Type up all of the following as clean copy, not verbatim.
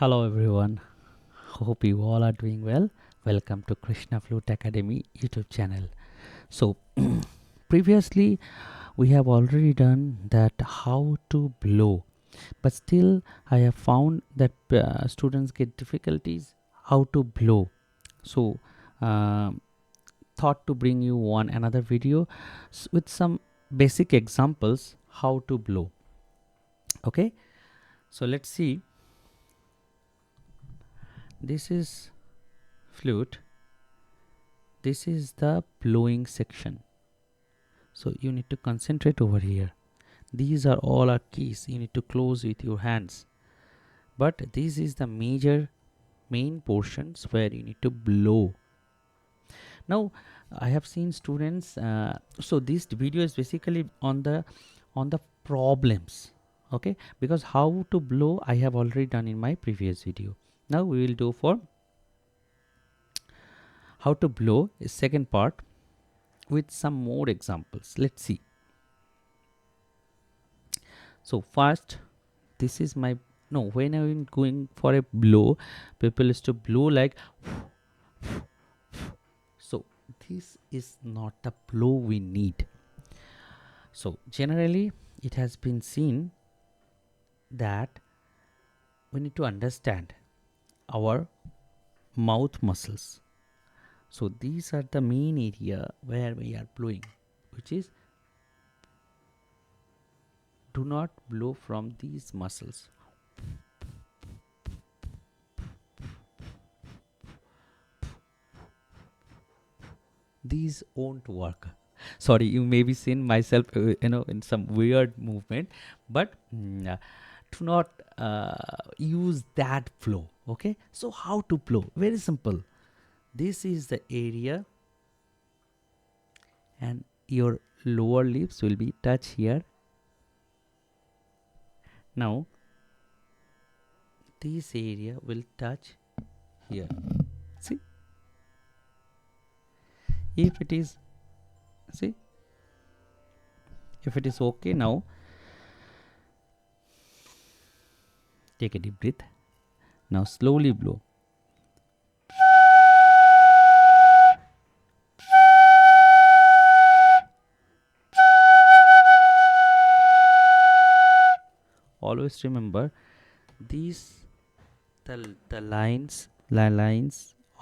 Hello everyone, hope you all are doing well. Welcome to Krishna Flute Academy YouTube channel. So previously we have already done that how to blow, but still I have found that students get difficulties how to blow. So thought to bring you one another video with some basic examples how to blow. Okay, so let's see. This is flute. This is the blowing section. So you need to concentrate over here. These are all our keys. You need to close with your hands. But this is the main portions where you need to blow. Now I have seen students. So this video is basically on the problems. Okay, because how to blow I have already done in my previous video. Now we will do for how to blow is second part with some more examples. Let's see. So first, this is my when I'm going for a blow, people is to blow like so. This is not the blow we need. So generally it has been seen that we need to understand our mouth muscles. So these are the main area where we are blowing, which is do not blow from these muscles. These won't work. Sorry, you may be seeing myself in some weird movement, but do not use that flow. Okay, so how to blow? Very simple. This is the area and your lower lips will be touch here. Now this area will touch here. See, if it is okay, now take a deep breath. Now slowly blow. Always remember these the lines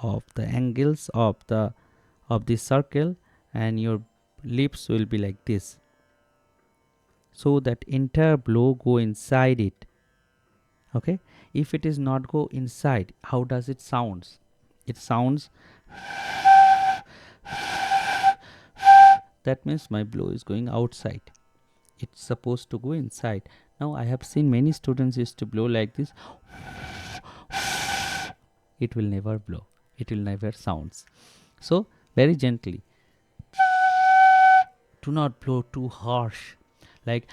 of the angles of this circle, and your lips will be like this, so that entire blow go inside it. Okay, if it is not go inside, how does it sounds? It sounds that means my blow is going outside. It's supposed to go inside. Now I have seen many students used to blow like this. It will never blow. It will never sounds. So very gently. Do not blow too harsh. Like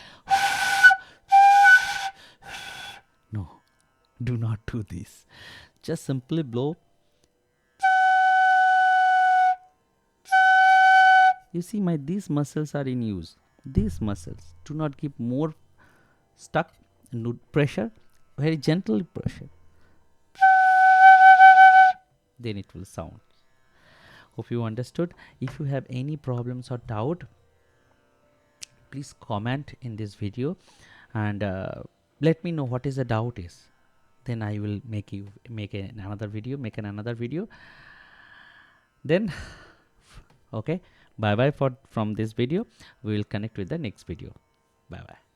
no, do not do this. Just simply blow. You see, these muscles are in use. These muscles do not give more stuck pressure. Very gentle pressure. Then it will sound. Hope you understood. If you have any problems or doubt, please comment in this video and let me know what is the doubt is. Then I will make another video. Then okay, bye bye from this video. We will connect with the next video. Bye bye.